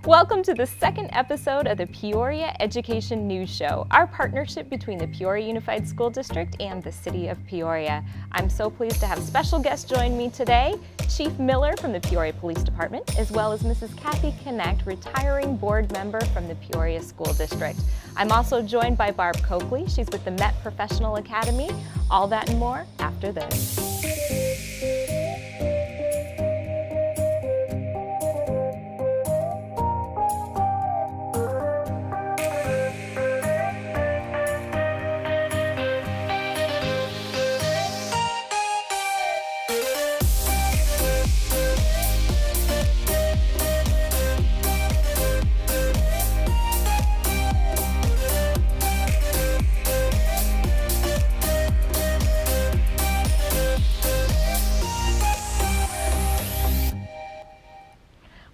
Welcome to the second episode of the Peoria Education News Show, our partnership between the Peoria Unified School District and the City of Peoria. I'm so pleased to have special guests join me today, Chief Miller from the Peoria Police Department, as well as Mrs. Kathy Connect, retiring board member from the Peoria School District. I'm also joined by Barb Coakley. She's with the Met Professional Academy. All that and more after this.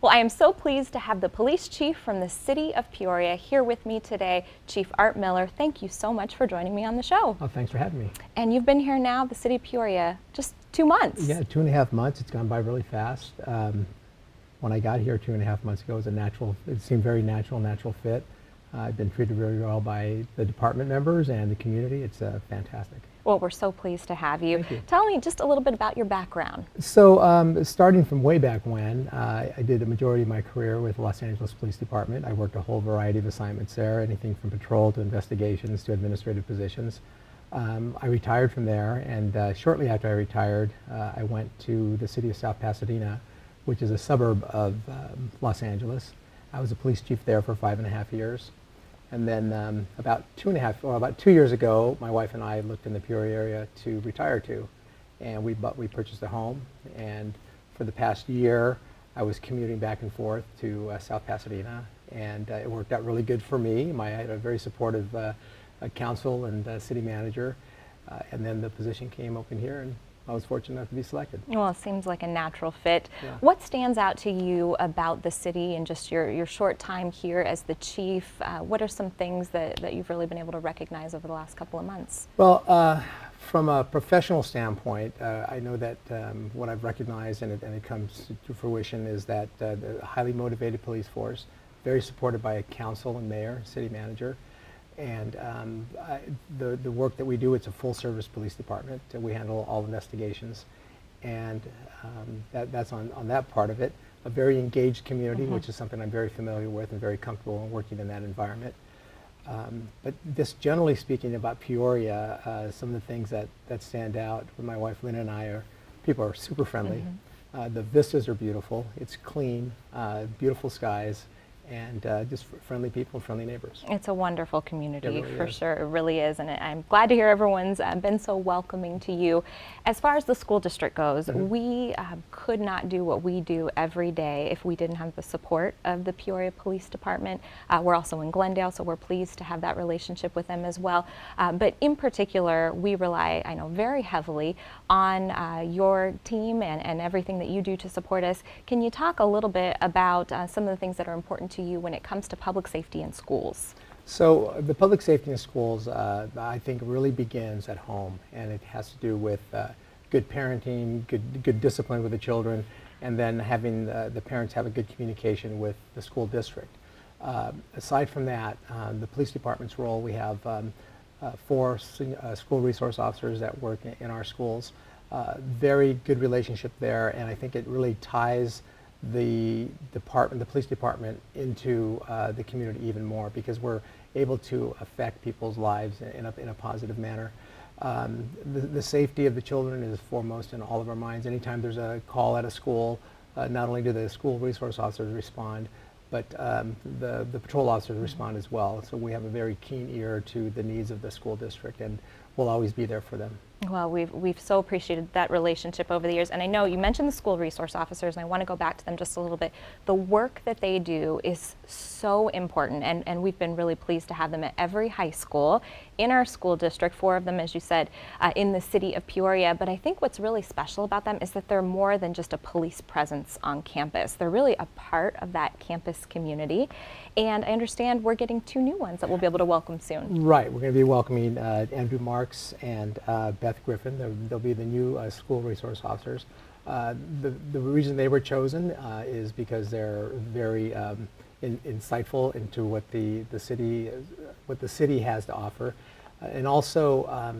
Well, I am so pleased to have the police chief from the City of Peoria here with me today, Chief Art Miller. Thank you so much for joining me on the show. Oh, thanks for having me. And you've been here now, the City of Peoria, just 2 months. Yeah, 2.5 months. It's gone by really fast. When I got here 2.5 months ago, it seemed very natural fit. I've been treated really well by the department members and the community. It's fantastic. Well, we're so pleased to have you. Thank you. Tell me just a little bit about your background. So starting from way back when, I did a majority of my career with Los Angeles Police Department. I worked a whole variety of assignments there, anything from patrol to investigations to administrative positions. I retired from there, and shortly after I retired, I went to the city of South Pasadena, which is a suburb of Los Angeles. I was a police chief there for 5.5 years. And then about 2 years ago, my wife and I looked in the Peoria area to retire to, and we purchased a home. And for the past year, I was commuting back and forth to South Pasadena, and it worked out really good for me. I had a very supportive council and city manager, and then the position came open here, and I was fortunate enough to be selected. Well, it seems like a natural fit. Yeah. What stands out to you about the city and just your short time here as the chief? What are some things that you've really been able to recognize over the last couple of months? Well, from a professional standpoint, I know that what I've recognized, and it comes to fruition, is that the highly motivated police force, very supported by a council and mayor, city manager. And the work that we do, it's a full-service police department. We handle all investigations, and that's on that part of it. A very engaged community, which is something I'm very familiar with and very comfortable in working in that environment. But just generally speaking about Peoria, some of the things that stand out with my wife Lynn and I people are super friendly. The vistas are beautiful. It's clean, beautiful skies, and just friendly people, friendly neighbors. It's a wonderful community, really for is. sure. It really is, and I'm glad to hear everyone's been so welcoming to you. As far as the school district goes, we could not do what we do every day if we didn't have the support of the Peoria Police Department. We're also in Glendale, so we're pleased to have that relationship with them as well. But in particular, we rely, I know, very heavily on your team and everything that you do to support us. Can you talk a little bit about some of the things that are important to you when it comes to public safety in schools? So the public safety in schools, I think, really begins at home, and it has to do with good parenting, good discipline with the children, and then having the parents have a good communication with the school district. Aside from that, the police department's role, we have 4 school resource officers that work in our schools. Very good relationship there, and I think it really ties the police department into the community even more, because we're able to affect people's lives in a positive manner. The safety of the children is foremost in all of our minds. Anytime there's a call at a school, not only do the school resource officers respond, but the patrol officers respond as well. So we have a very keen ear to the needs of the school district, and we'll always be there for them. Well, we've so appreciated that relationship over the years, and I know you mentioned the school resource officers, and I want to go back to them just a little bit. The work that they do is so important, and we've been really pleased to have them at every high school in our school district, 4 of them, as you said, in the city of Peoria. But I think what's really special about them is that they're more than just a police presence on campus. They're really a part of that campus community, and I understand we're getting 2 new ones that we'll be able to welcome soon. Right, we're going to be welcoming Andrew Marks and Beth Griffin. They'll be the new school resource officers. The reason they were chosen is because they're very insightful into what the city has to offer, and also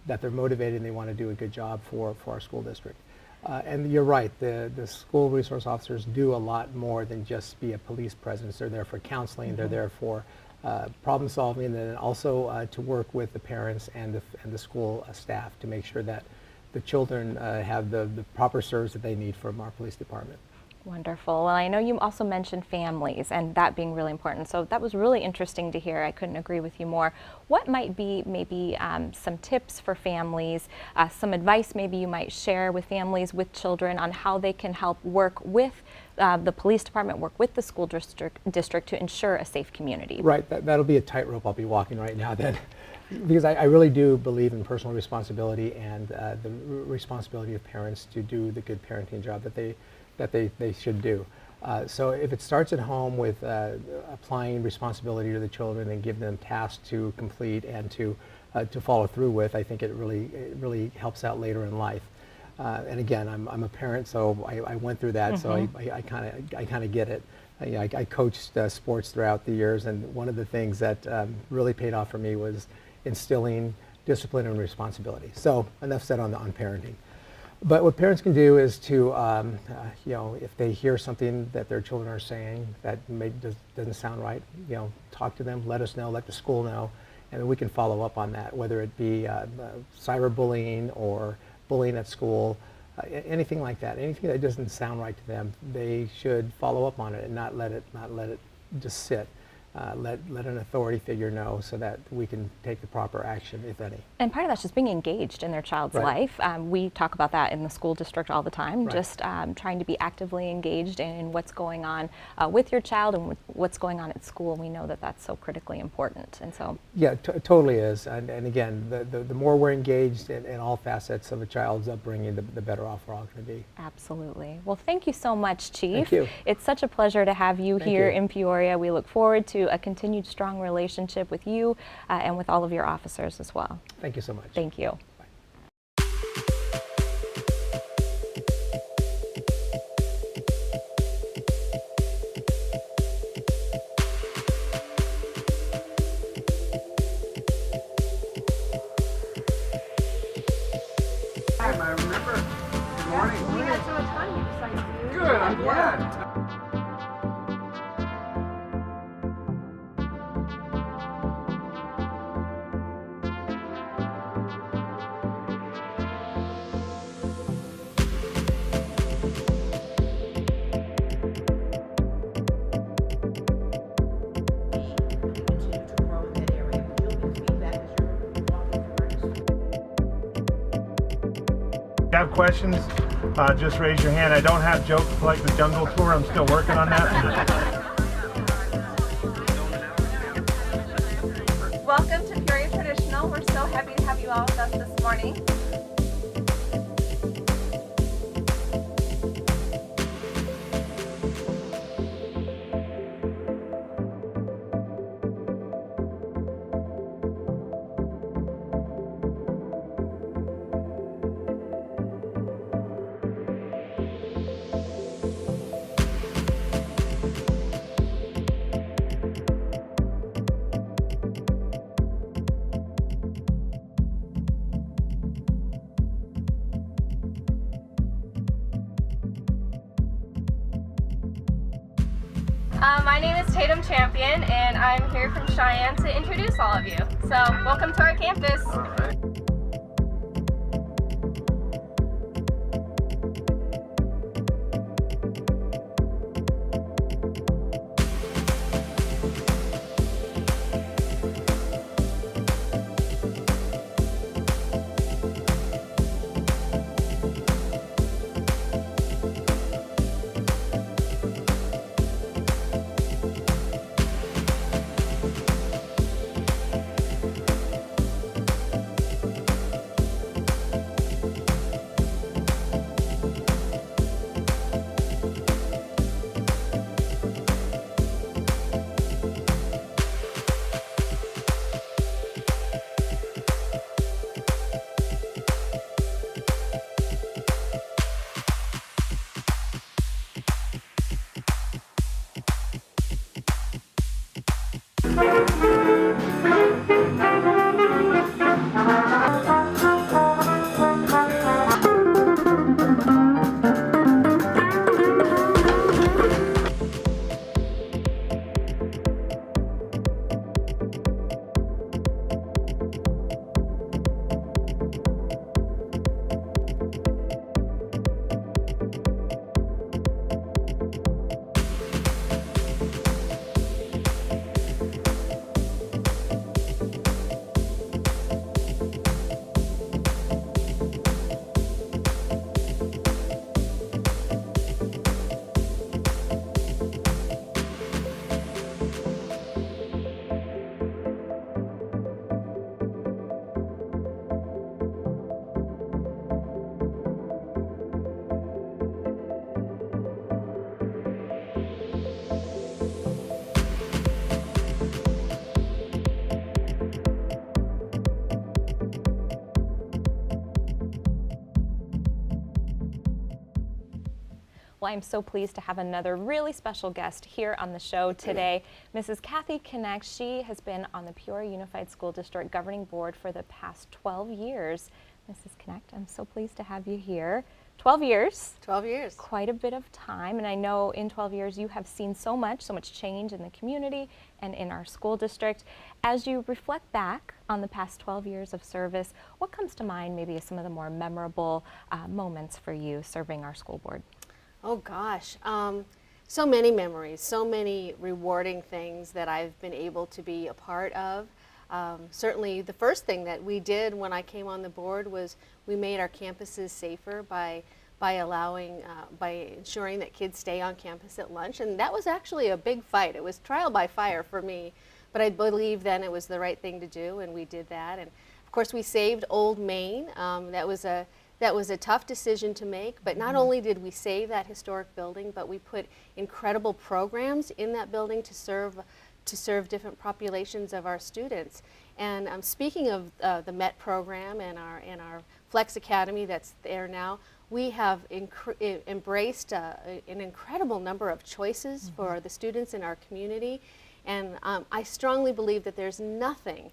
that they're motivated and they want to do a good job for our school district. And you're right, the school resource officers do a lot more than just be a police presence. They're there for counseling, they're there for problem solving, and then also to work with the parents and the school staff to make sure that the children have the proper service that they need from our police department. Wonderful. Well, I know you also mentioned families and that being really important. So that was really interesting to hear. I couldn't agree with you more. What might be maybe some tips for families, some advice maybe you might share with families with children on how they can help work with the police department, work with the school district to ensure a safe community? Right. That'll be a tightrope I'll be walking right now then. Because I really do believe in personal responsibility and the responsibility of parents to do the good parenting job that they should do. So if it starts at home with applying responsibility to the children and give them tasks to complete and to follow through with, I think it really helps out later in life. And again, I'm a parent, so I went through that, so I kind of get it. I coached sports throughout the years, and one of the things that really paid off for me was instilling discipline and responsibility. So enough said on parenting. But what parents can do is to, if they hear something that their children are saying that doesn't sound right, talk to them, let us know, let the school know, and then we can follow up on that, whether it be cyberbullying or bullying at school, anything like that. Anything that doesn't sound right to them, they should follow up on it and not let it just sit. Let an authority figure know so that we can take the proper action, if any. And part of that's just being engaged in their child's life. We talk about that in the school district all the time, just trying to be actively engaged in what's going on with your child and what's going on at school. We know that that's so critically important. And so, yeah, totally is. And again, the more we're engaged in all facets of a child's upbringing, the better off we're all going to be. Absolutely. Well, thank you so much, Chief. Thank you. It's such a pleasure to have you here you. in Peoria. We look forward to a continued strong relationship with you and with all of your officers as well. Thank you so much. Thank you. I remember. Good morning. We had so much fun. You decided to do Good, I'm glad. Continue to grow in that area. You'll get feedback as you're walking through If you have questions, just raise your hand. I don't have jokes like the jungle tour. I'm still working on that. Welcome to Peoria Traditional. We're so happy to have you all with us this morning. My name is Tatum Champion, and I'm here from Cheyenne to introduce all of you. So, welcome to our campus. All right. Well, I'm so pleased to have another really special guest here on the show today, Mrs. Kathy Knecht. She has been on the Peoria Unified School District Governing Board for the past 12 years. Mrs. Knecht, I'm so pleased to have you here. 12 years. 12 years. Quite a bit of time, and I know in 12 years you have seen so much change in the community and in our school district. As you reflect back on the past 12 years of service, what comes to mind maybe as some of the more memorable moments for you serving our school board? Oh gosh, so many memories, so many rewarding things that I've been able to be a part of. Certainly the first thing that we did when I came on the board was we made our campuses safer by ensuring that kids stay on campus at lunch, and that was actually a big fight. It was trial by fire for me, but I believe then it was the right thing to do, and we did that. And of course we saved Old Main. That was a tough decision to make, but not only did we save that historic building, but we put incredible programs in that building to serve different populations of our students. And speaking of the MET program and our Flex Academy that's there now, we have embraced an incredible number of choices for the students in our community. And I strongly believe that there's nothing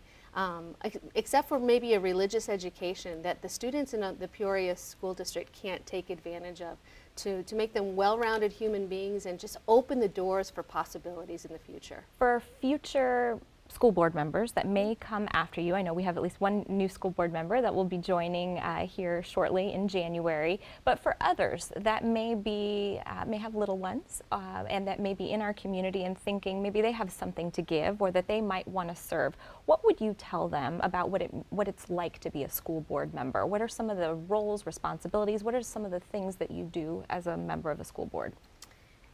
except for maybe a religious education that the students in the Peoria School District can't take advantage of to make them well-rounded human beings and just open the doors for possibilities in the future. For future school board members that may come after you, I know we have at least one new school board member that will be joining here shortly in January, but for others that may have little ones and that may be in our community and thinking maybe they have something to give or that they might want to serve, what would you tell them about what it's like to be a school board member? What are some of the roles, responsibilities? What are some of the things that you do as a member of a school board?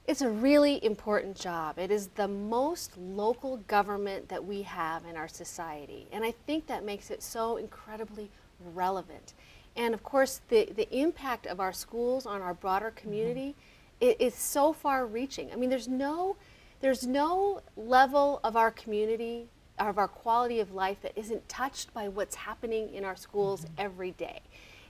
It's a really important job. It is the most local government that we have in our society, and I think that makes it so incredibly relevant. And of course, the impact of our schools on our broader community is so far-reaching. I mean, there's no level of our community, of our quality of life that isn't touched by what's happening in our schools every day.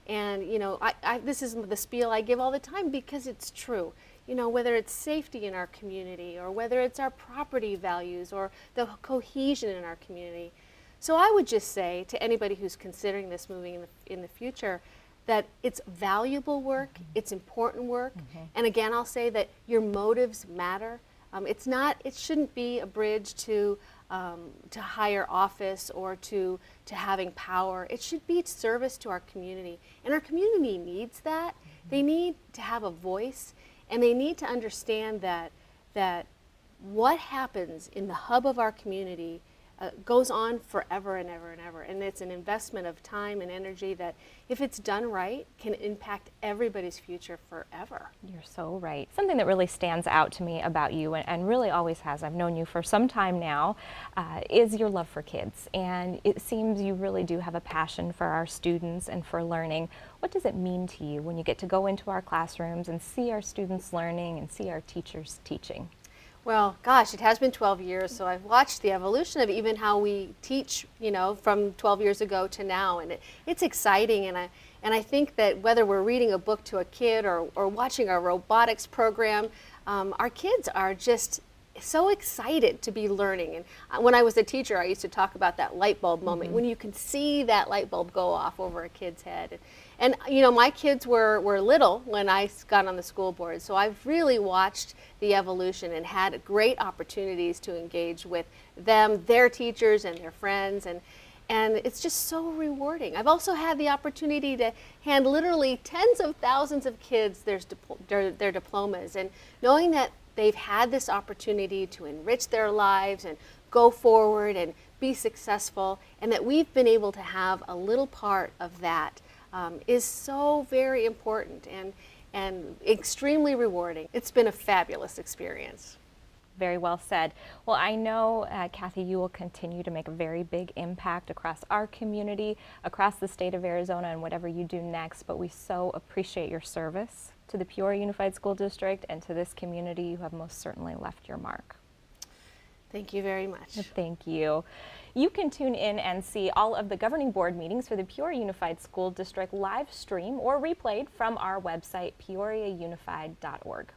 And you know, this is the spiel I give all the time because it's true. You know, whether it's safety in our community or whether it's our property values or the cohesion in our community. So I would just say to anybody who's considering this moving in the future that it's valuable work, it's important work, and again I'll say that your motives matter. It shouldn't be a bridge to higher office or to having power. It should be service to our community, and our community needs that. They need to have a voice. And they need to understand that what happens in the hub of our community goes on forever and ever and ever. And it's an investment of time and energy that, if it's done right, can impact everybody's future forever. You're so right. Something that really stands out to me about you, and really always has, I've known you for some time now, is your love for kids. And it seems you really do have a passion for our students and for learning. What does it mean to you when you get to go into our classrooms and see our students learning and see our teachers teaching? Well, gosh, it has been 12 years, so I've watched the evolution of even how we teach, you know, from 12 years ago to now, and it's exciting, and I think that whether we're reading a book to a kid or watching our robotics program, our kids are just so excited to be learning. And when I was a teacher, I used to talk about that light bulb moment when you can see that light bulb go off over a kid's head. And you know, my kids were little when I got on the school board, so I've really watched the evolution and had great opportunities to engage with them, their teachers, and their friends. And it's just so rewarding. I've also had the opportunity to hand literally tens of thousands of kids their diplomas, and knowing that they've had this opportunity to enrich their lives and go forward and be successful, and that we've been able to have a little part of that is so very important and extremely rewarding. It's been a fabulous experience. Very well said. Well, I know, Kathy, you will continue to make a very big impact across our community, across the state of Arizona, and whatever you do next, but we so appreciate your service to the Peoria Unified School District and to this community. You have most certainly left your mark. Thank you very much. Thank you. You can tune in and see all of the governing board meetings for the Peoria Unified School District live stream or replayed from our website, peoriaunified.org.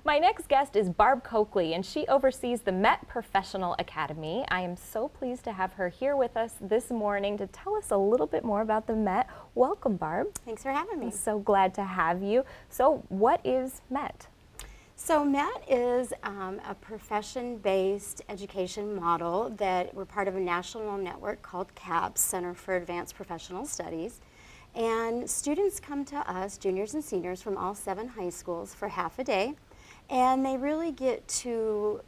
My next guest is Barb Coakley, and she oversees the Met Professional Academy. I am so pleased to have her here with us this morning to tell us a little bit more about the Met. Welcome, Barb. Thanks for having me. I'm so glad to have you. So what is Met? So MET is a profession-based education model that we're part of a national network called CAPS, Center for Advanced Professional Studies. And students come to us, juniors and seniors from all 7 high schools for half a day. And they really get to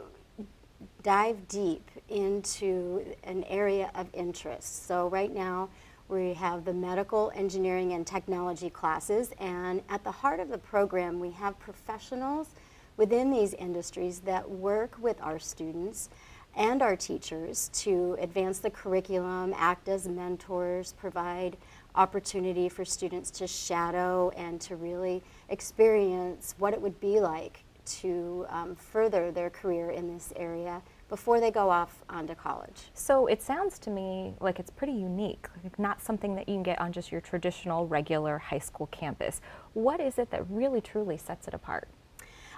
dive deep into an area of interest. So right now we have the medical, engineering, and technology classes. And at the heart of the program, we have professionals within these industries that work with our students and our teachers to advance the curriculum, act as mentors, provide opportunity for students to shadow and to really experience what it would be like to further their career in this area before they go off onto college. So it sounds to me like it's pretty unique, like not something that you can get on just your traditional regular high school campus. What is it that really truly sets it apart?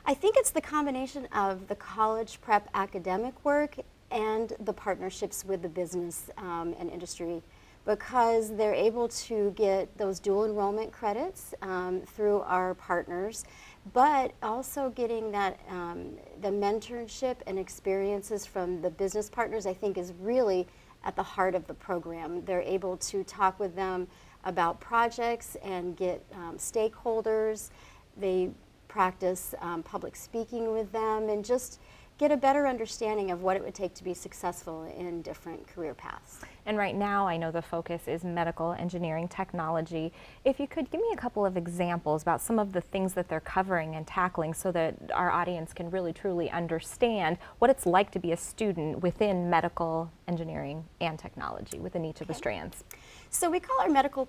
I think it's the combination of the college prep academic work and the partnerships with the business and industry, because they're able to get those dual enrollment credits through our partners, but also getting that the mentorship and experiences from the business partners, I think, is really at the heart of the program. They're able to talk with them about projects and get stakeholders. They practice public speaking with them and just get a better understanding of what it would take to be successful in different career paths. And right now, I know the focus is medical, engineering, technology. If you could give me a couple of examples about some of the things that they're covering and tackling so that our audience can really truly understand what it's like to be a student within medical, engineering, and technology within each of the strands. So we call our medical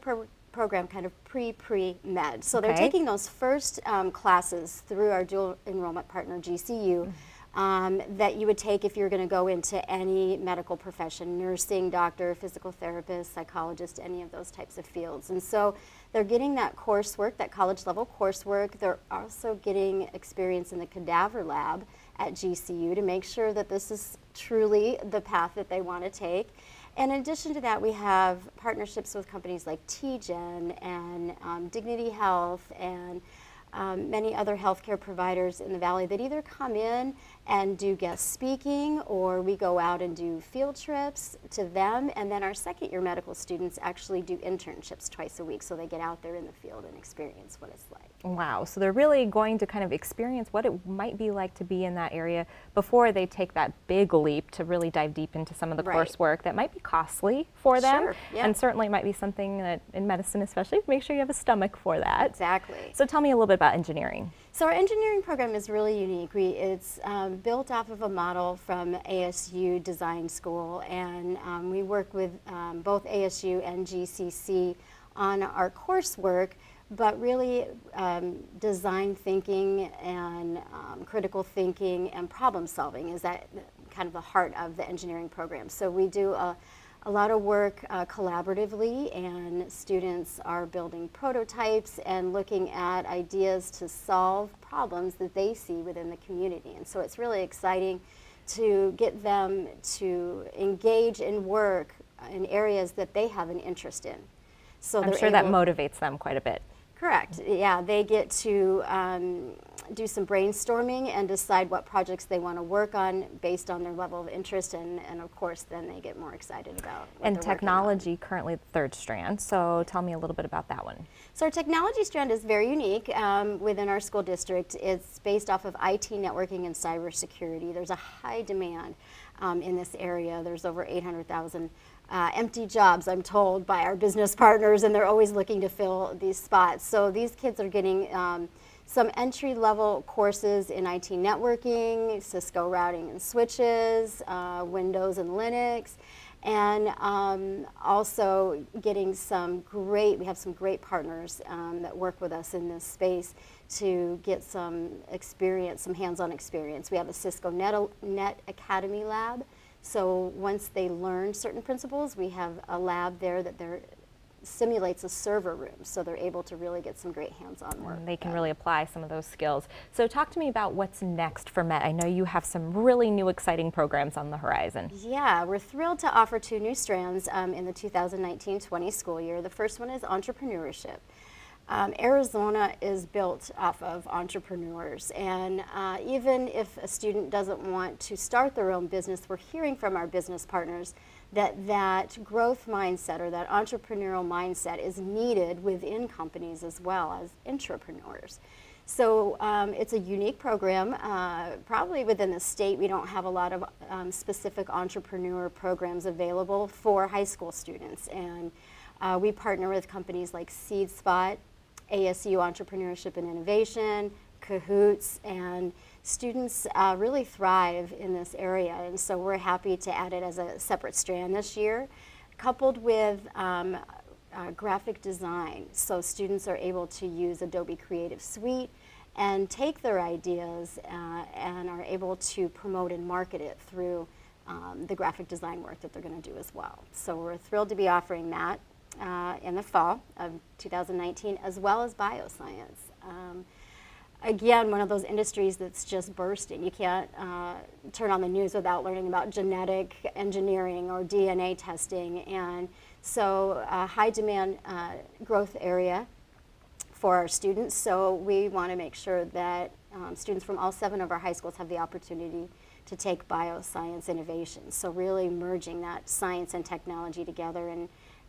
program kind of pre-med. So they're Okay. taking those first classes through our dual enrollment partner, GCU, that you would take if you're going to go into any medical profession, nursing, doctor, physical therapist, psychologist, any of those types of fields. And so they're getting that coursework, that college level coursework. They're also getting experience in the cadaver lab at GCU to make sure that this is truly the path that they want to take. And in addition to that, we have partnerships with companies like TGen and Dignity Health and many other healthcare providers in the Valley that either come in and do guest speaking, or we go out and do field trips to them. And then our second year medical students actually do internships twice a week, so they get out there in the field and experience what it's like. Wow, so they're really going to kind of experience what it might be like to be in that area before they take that big leap to really dive deep into some of the Right. coursework that might be costly for them. Sure, yeah. And certainly might be something that in medicine especially, make sure you have a stomach for that. Exactly. So tell me a little bit about engineering. So our engineering program is really unique. It's built off of a model from ASU Design School, and we work with both ASU and GCC on our coursework, but really design thinking and critical thinking and problem solving is that kind of the heart of the engineering program. So we do a lot of work collaboratively, and students are building prototypes and looking at ideas to solve problems that they see within the community. And so it's really exciting to get them to engage in work in areas that they have an interest in. So I'm they're sure that able- motivates them quite a bit. Correct. Yeah, they get to do some brainstorming and decide what projects they want to work on based on their level of interest, and of course then they get more excited about what And they're working on. technology, currently the third strand, so tell me a little bit about that one. So our technology strand is very unique within our school district. It's based off of IT networking and cybersecurity. There's a high demand in this area. There's over 800,000 empty jobs, I'm told, by our business partners, and they're always looking to fill these spots. So these kids are getting some entry-level courses in IT networking, Cisco routing and switches, Windows and Linux, and also getting we have some great partners that work with us in this space to get some experience, some hands-on experience. We have a Cisco Net Academy lab. So once they learn certain principles, we have a lab there that simulates a server room, so they're able to really get some great hands-on work. And they can really apply some of those skills. So talk to me about what's next for Met. I know you have some really new exciting programs on the horizon. Yeah, we're thrilled to offer 2 new strands in the 2019-20 school year. The first one is entrepreneurship. Arizona is built off of entrepreneurs, and even if a student doesn't want to start their own business, we're hearing from our business partners that growth mindset or that entrepreneurial mindset is needed within companies as well as intrapreneurs. So it's a unique program. Probably within the state, we don't have a lot of specific entrepreneur programs available for high school students, and we partner with companies like SeedSpot, ASU Entrepreneurship and Innovation, Cahoots, and students really thrive in this area, and so we're happy to add it as a separate strand this year, coupled with graphic design. So students are able to use Adobe Creative Suite and take their ideas and are able to promote and market it through the graphic design work that they're going to do as well. So we're thrilled to be offering that in the fall of 2019, as well as bioscience. again, one of those industries that's just bursting. You can't turn on the news without learning about genetic engineering or DNA testing. And so a high demand growth area for our students. So we want to make sure that students from all 7 of our high schools have the opportunity to take bioscience innovations. So really merging that science and technology together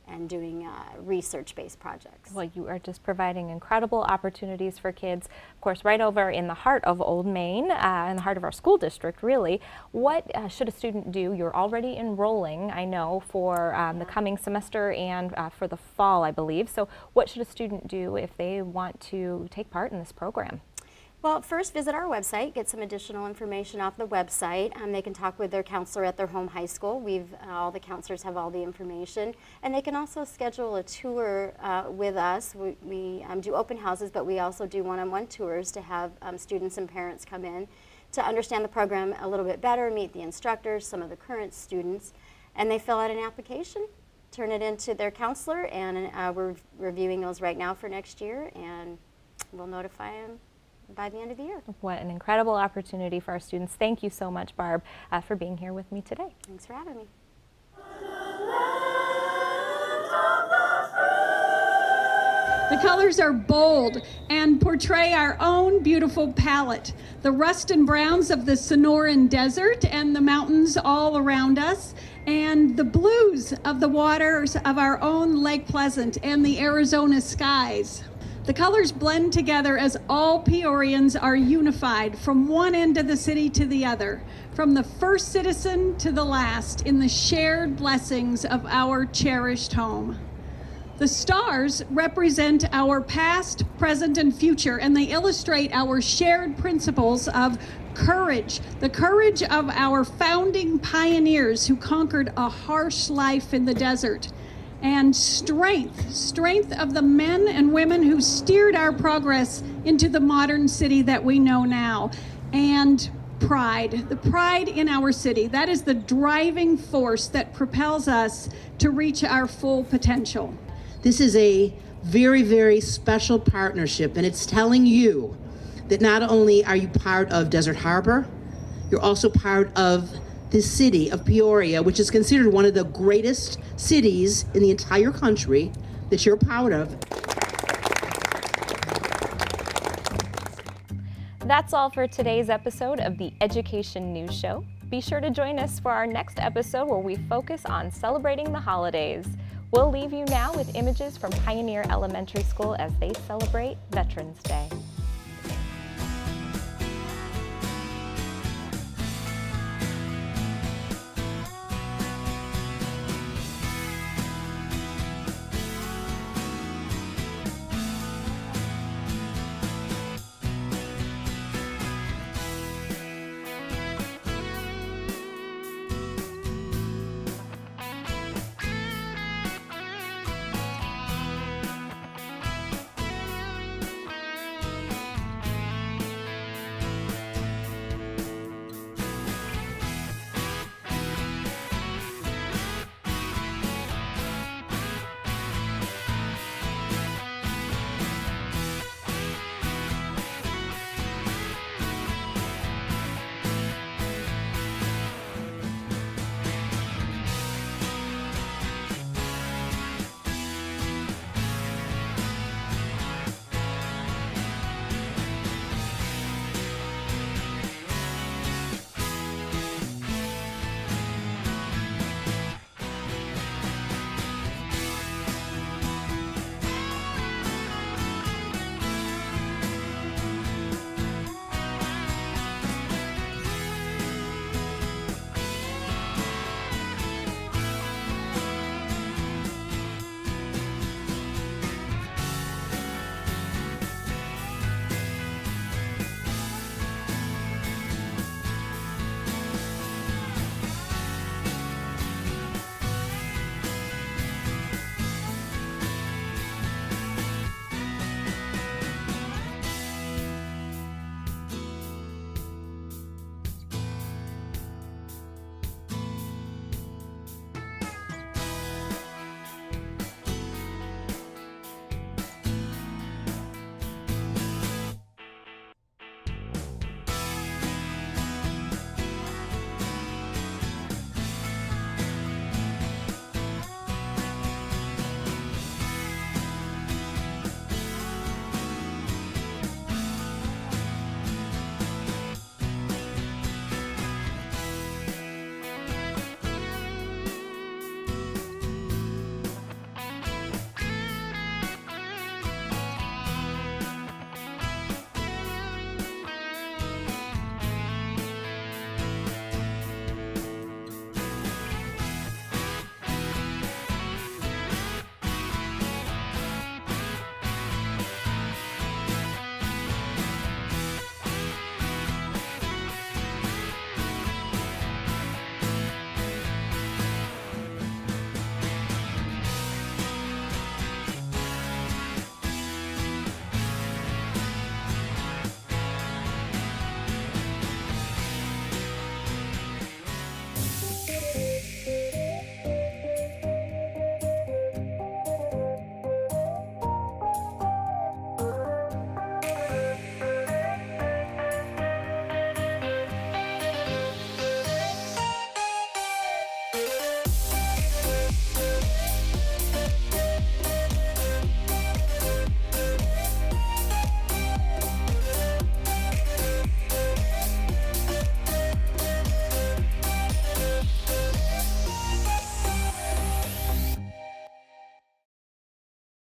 and doing research-based projects. Well, you are just providing incredible opportunities for kids, of course, right over in the heart of Old Main, in the heart of our school district, really. What should a student do? You're already enrolling, I know, for the coming semester and for the fall, I believe. So what should a student do if they want to take part in this program? Well, first visit our website, get some additional information off the website. They can talk with their counselor at their home high school. All the counselors have all the information. And they can also schedule a tour with us. We do open houses, but we also do one-on-one tours to have students and parents come in to understand the program a little bit better, meet the instructors, some of the current students. And they fill out an application, turn it into their counselor, and we're reviewing those right now for next year, and we'll notify them by the end of the year. What an incredible opportunity for our students. Thank you so much, Barb, for being here with me today. Thanks for having me. The colors are bold and portray our own beautiful palette. The rust and browns of the Sonoran Desert and the mountains all around us, and the blues of the waters of our own Lake Pleasant and the Arizona skies. The colors blend together as all Peorians are unified from one end of the city to the other, from the first citizen to the last, in the shared blessings of our cherished home. The stars represent our past, present, and future, and they illustrate our shared principles of courage, the courage of our founding pioneers who conquered a harsh life in the desert, and strength of the men and women who steered our progress into the modern city that we know now, and pride, the pride in our city. That is the driving force that propels us to reach our full potential. This is a very, very special partnership, and it's telling you that not only are you part of Desert Harbor, you're also part of the city of Peoria, which is considered one of the greatest cities in the entire country that you're proud of. That's all for today's episode of the Education News Show. Be sure to join us for our next episode where we focus on celebrating the holidays. We'll leave you now with images from Pioneer Elementary School as they celebrate Veterans Day.